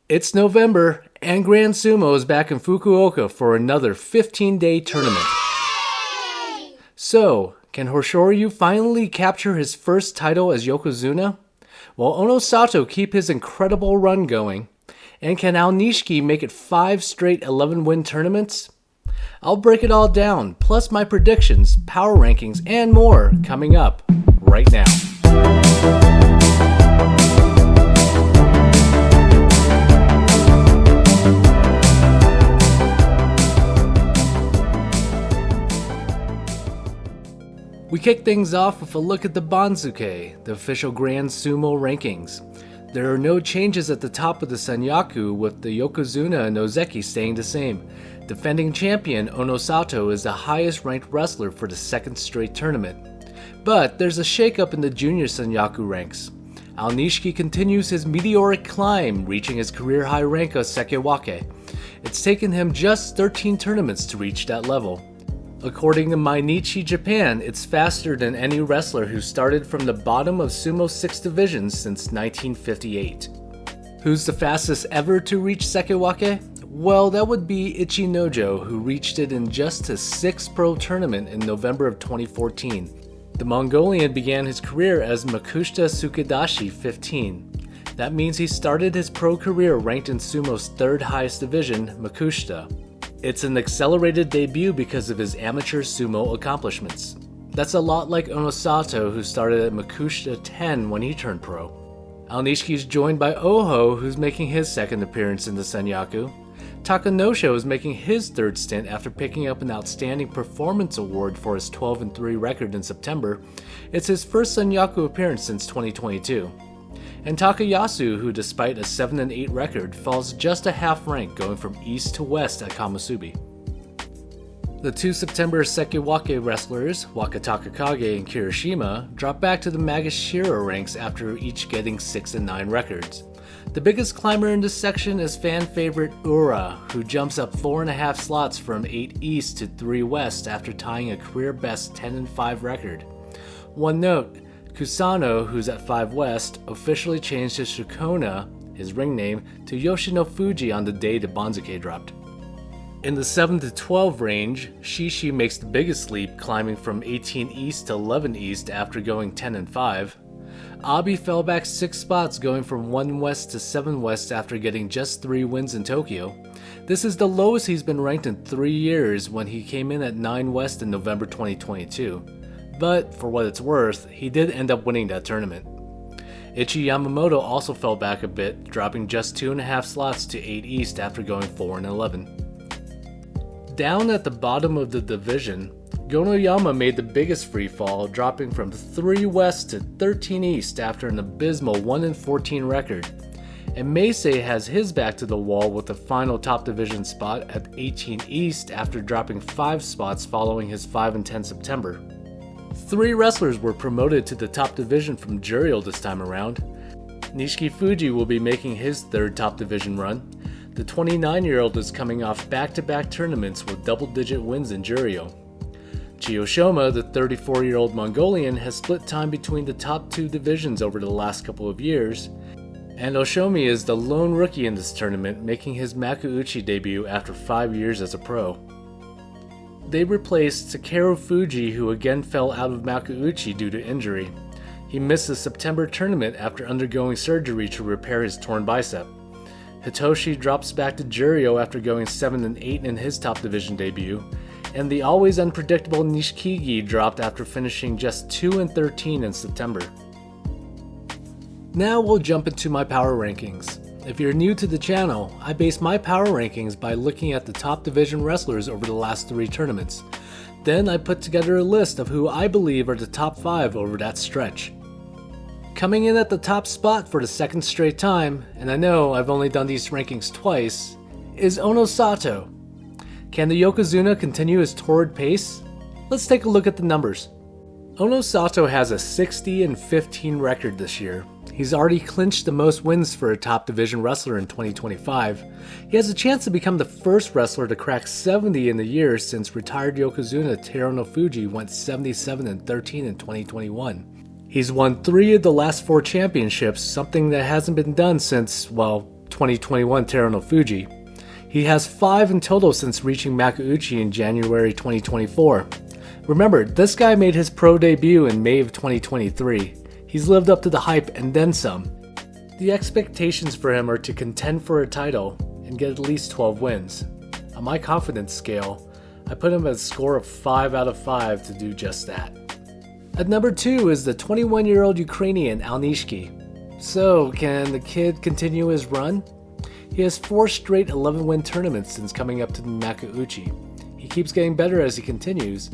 It's November, and Grand Sumo is back in Fukuoka for another 15-day tournament. So, can Hoshoryu finally capture his first title as yokozuna? Will Onosato keep his incredible run going? And can Aonishiki make it 5 straight 11-win tournaments? I'll break it all down, plus my predictions, power rankings, and more coming up right now. We kick things off with a look at the Banzuke, the official Grand Sumo rankings. There are no changes at the top of the Sanyaku, with the yokozuna and ozeki staying the same. Defending champion Onosato is the highest ranked wrestler for the second straight tournament. But there's a shakeup in the junior Sanyaku ranks. Aonishiki continues his meteoric climb, reaching his career high rank of Sekewake. It's taken him just 13 tournaments to reach that level. According to Mainichi Japan, it's faster than any wrestler who started from the bottom of Sumo's 6 divisions since 1958. Who's the fastest ever to reach Sekewake? Well, that would be Ichinojo, who reached it in just his 6th pro tournament in November of 2014. The Mongolian began his career as Makuuchi Sukedashi 15. That means he started his pro career ranked in Sumo's 3rd highest division, Makuuchi. It's an accelerated debut because of his amateur sumo accomplishments. That's a lot like Onosato, who started at Makuuchi 10 when he turned pro. Aonishiki is joined by Oho, who's making his 2nd appearance in the Sanyaku. Takanosho is making his 3rd stint after picking up an Outstanding Performance Award for his 12-3 record in September. It's his first Sanyaku appearance since 2022. And Takayasu, who despite a 7-8 record, falls just a half rank, going from east to west at Kamasubi. The 2 September Sekewake wrestlers, Wakatakakage and Kirishima, drop back to the Magashira ranks after each getting 6 and 9 records. The biggest climber in this section is fan favorite Ura, who jumps up 4.5 slots from 8 east to 3 west after tying a career best 10 and 5 record. One note, Kusano, who's at 5 West, officially changed his Shikona, his ring name, to Yoshino Fuji on the day the Banzuke dropped. In the 7 to 12 range, Shishi makes the biggest leap, climbing from 18 East to 11 East after going 10 and 5. Abi fell back 6 spots, going from 1 West to 7 West after getting just 3 wins in Tokyo. This is the lowest he's been ranked in 3 years, when he came in at 9 West in November 2022. But, for what it's worth, he did end up winning that tournament. Ichi Yamamoto also fell back a bit, dropping just 2.5 slots to 8 East after going 4 and 11. Down at the bottom of the division, Gonoyama made the biggest free fall, dropping from 3 West to 13 East after an abysmal 1 and 14 record. And Meisei has his back to the wall with the final top division spot at 18 East after dropping 5 spots following his 5 and 10 September. 3 wrestlers were promoted to the top division from Juryo this time around. Nishiki Fuji will be making his 3rd top division run. The 29-year-old is coming off back-to-back tournaments with double-digit wins in Juryo. Chiyoshima, the 34-year-old Mongolian, has split time between the top 2 divisions over the last couple of years. And Oshomi is the lone rookie in this tournament, making his makuuchi debut after 5 years as a pro. They replaced Takeru Fuji, who again fell out of makuuchi due to injury. He missed the September tournament after undergoing surgery to repair his torn bicep. Hitoshi drops back to Juryo after going 7 and 8 in his top division debut, and the always unpredictable Nishikigi dropped after finishing just 2 and 13 in September. Now we'll jump into my power rankings. If you're new to the channel, I base my power rankings by looking at the top division wrestlers over the last 3 tournaments. Then I put together a list of who I believe are the top 5 over that stretch. Coming in at the top spot for the 2nd straight time, and I know I've only done these rankings twice, is Onosato. Can the yokozuna continue his torrid pace? Let's take a look at the numbers. Onosato has a 60 and 15 record this year. He's already clinched the most wins for a top division wrestler in 2025. He has a chance to become the first wrestler to crack 70 in the year since retired yokozuna Teruno Fuji went 77 and 13 in 2021. He's won 3 of the last 4 championships, something that hasn't been done since, well, 2021 Teruno Fuji. He has 5 in total since reaching makuuchi in January 2024. Remember, this guy made his pro debut in May of 2023. He's lived up to the hype and then some. The expectations for him are to contend for a title and get at least 12 wins. On my confidence scale, I put him at a score of 5 out of 5 to do just that. At number 2 is the 21-year-old Ukrainian Aonishiki. So, can the kid continue his run? He has 4 straight 11-win tournaments since coming up to the makuuchi. He keeps getting better as he continues,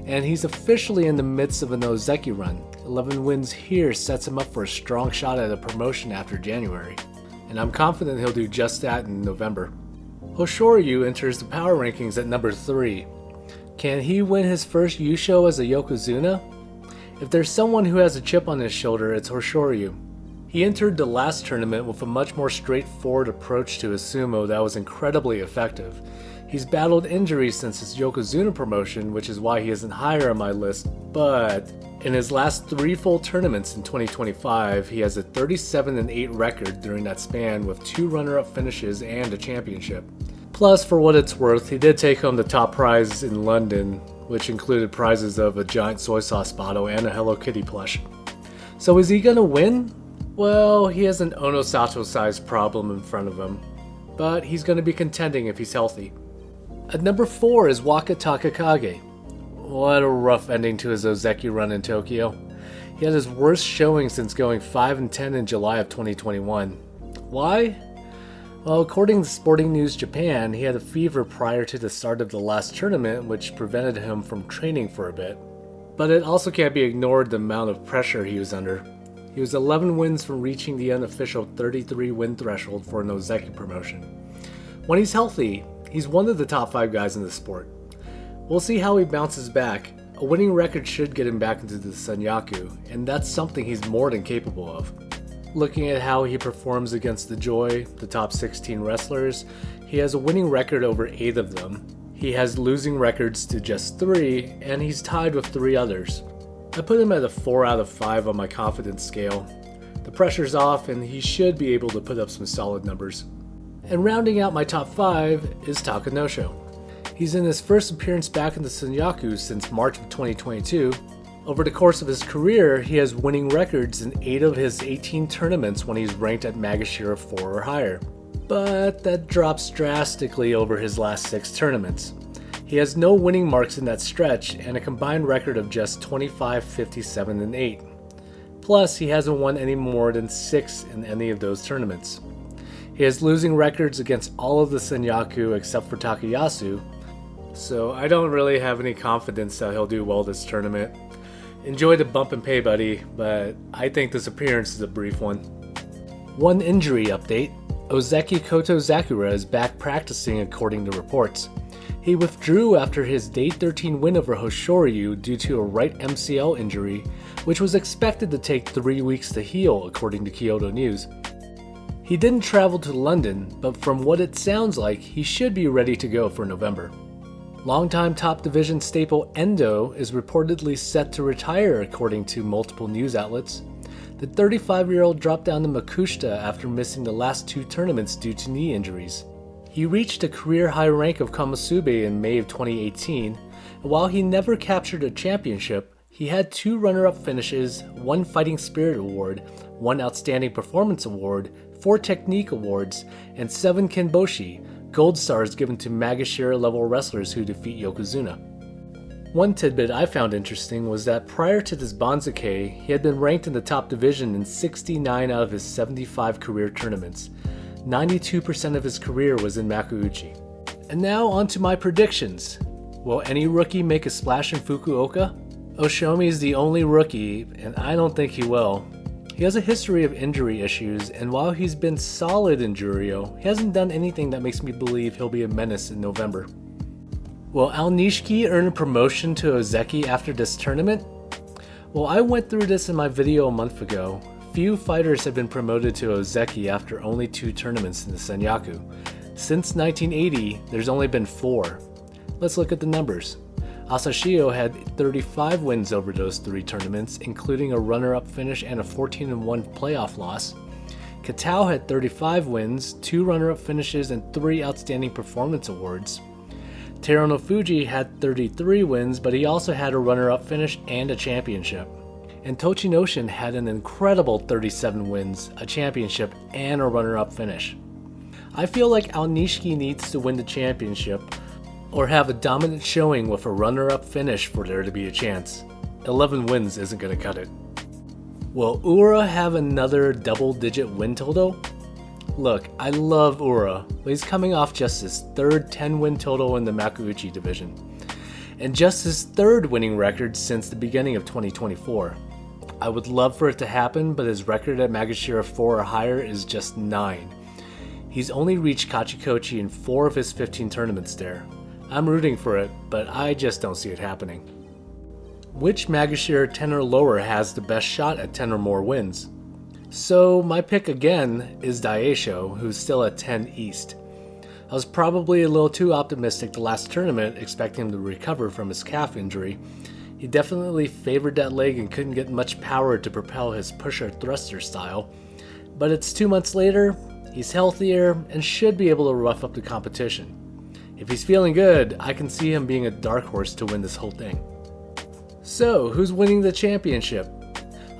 and he's officially in the midst of an ozeki run. 11 wins here sets him up for a strong shot at a promotion after January, and I'm confident he'll do just that in November. Hoshoryu enters the power rankings at number 3. Can he win his first Yusho as a yokozuna? If there's someone who has a chip on his shoulder, it's Hoshoryu. He entered the last tournament with a much more straightforward approach to his sumo that was incredibly effective. He's battled injuries since his yokozuna promotion, which is why he isn't higher on my list, but in his last 3 full tournaments in 2025, he has a 37-8 record during that span with 2 runner-up finishes and a championship. Plus, for what it's worth, he did take home the top prize in London, which included prizes of a giant soy sauce bottle and a Hello Kitty plush. So is he gonna win? Well, he has an Onosato-sized problem in front of him, but he's gonna be contending if he's healthy. At number 4 is Waka Takakage. What a rough ending to his ozeki run in Tokyo. He had his worst showing since going 5-10 in July of 2021. Why? Well, according to Sporting News Japan, he had a fever prior to the start of the last tournament, which prevented him from training for a bit. But it also can't be ignored the amount of pressure he was under. He was 11 wins from reaching the unofficial 33 win threshold for an ozeki promotion. When he's healthy, he's one of the top 5 guys in the sport. We'll see how he bounces back. A winning record should get him back into the Sanyaku, and that's something he's more than capable of. Looking at how he performs against the Joy, the top 16 wrestlers, he has a winning record over 8 of them. He has losing records to just 3, and he's tied with 3 others. I put him at a 4 out of 5 on my confidence scale. The pressure's off, and he should be able to put up some solid numbers. And rounding out my top 5 is Takanosho. He's in his first appearance back in the Sanyaku since March of 2022. Over the course of his career, he has winning records in 8 of his 18 tournaments when he's ranked at Magashira 4 or higher. But that drops drastically over his last 6 tournaments. He has no winning marks in that stretch and a combined record of just 25, 57, and 8. Plus, he hasn't won any more than 6 in any of those tournaments. He has losing records against all of the Sanyaku except for Takayasu, so I don't really have any confidence that he'll do well this tournament. Enjoy the bump and pay, buddy, but I think this appearance is a brief one. One injury update. Ozeki Koto Zakura is back practicing according to reports. He withdrew after his day 13 win over Hoshoryu due to a right MCL injury, which was expected to take 3 weeks to heal according to Kyoto News. He didn't travel to London, but from what it sounds like, he should be ready to go for November. Longtime top division staple Endo is reportedly set to retire according to multiple news outlets. The 35-year-old dropped down to Makushita after missing the last 2 tournaments due to knee injuries. He reached a career-high rank of Komusube in May of 2018, and while he never captured a championship, he had 2 runner-up finishes, 1 Fighting Spirit Award, 1 Outstanding Performance Award, 4 Technique Awards, and 7 Kenboshi, gold stars given to Magashira-level wrestlers who defeat Yokozuna. One tidbit I found interesting was that prior to this Banzuke, he had been ranked in the top division in 69 out of his 75 career tournaments. 92% of his career was in makuuchi. And now onto my predictions. Will any rookie make a splash in Fukuoka? Oshomi is the only rookie, and I don't think he will. He has a history of injury issues, and while he's been solid in Juryo, he hasn't done anything that makes me believe he'll be a menace in November. Will Aonishiki earn a promotion to ozeki after this tournament? Well, I went through this in my video a month ago. Few fighters have been promoted to ozeki after only 2 tournaments in the Sanyaku. Since 1980, there's only been 4. Let's look at the numbers. Asashio had 35 wins over those 3 tournaments, including a runner-up finish and a 14-1 playoff loss. Katao had 35 wins, 2 runner-up finishes, and 3 Outstanding Performance awards. Terunofuji had 33 wins, but he also had a runner-up finish and a championship. And Tochinoshin had an incredible 37 wins, a championship, and a runner-up finish. I feel like Aonishiki needs to win the championship or have a dominant showing with a runner-up finish for there to be a chance. 11 wins isn't going to cut it. Will Ura have another double-digit win total? Look, I love Ura, but he's coming off just his third 10-win total in the makuuchi division, and just his third winning record since the beginning of 2024. I would love for it to happen, but his record at Magashira 4 or higher is just 9. He's only reached Kachikochi in 4 of his 15 tournaments there. I'm rooting for it, but I just don't see it happening. Which Magashira 10 or lower has the best shot at 10 or more wins? So my pick again is Daisho, who's still at 10 East. I was probably a little too optimistic the last tournament, expecting him to recover from his calf injury. He definitely favored that leg and couldn't get much power to propel his pusher-thruster style. But it's 2 months later, he's healthier and should be able to rough up the competition. If he's feeling good, I can see him being a dark horse to win this whole thing. So, who's winning the championship?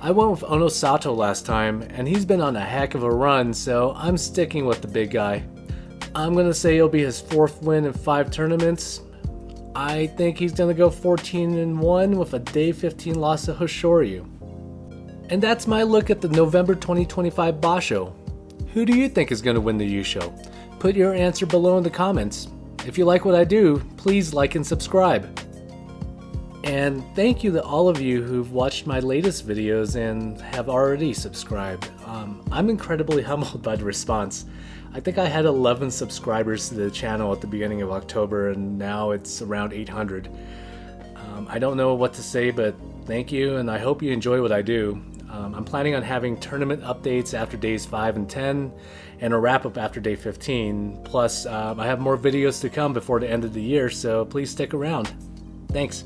I went with Onosato last time, and he's been on a heck of a run, so I'm sticking with the big guy. I'm going to say it'll be his 4th win in 5 tournaments. I think he's going to go 14-1 with a day 15 loss to Hoshoryu. And that's my look at the November 2025 Basho. Who do you think is going to win the Yusho? Put your answer below in the comments. If you like what I do, please like and subscribe. And thank you to all of you who've watched my latest videos and have already subscribed. I'm incredibly humbled by the response. I think I had 11 subscribers to the channel at the beginning of October, and now it's around 800. I don't know what to say, but thank you, and I hope you enjoy what I do. I'm planning on having tournament updates after days 5 and 10, and a wrap-up after day 15. Plus, I have more videos to come before the end of the year, so please stick around. Thanks.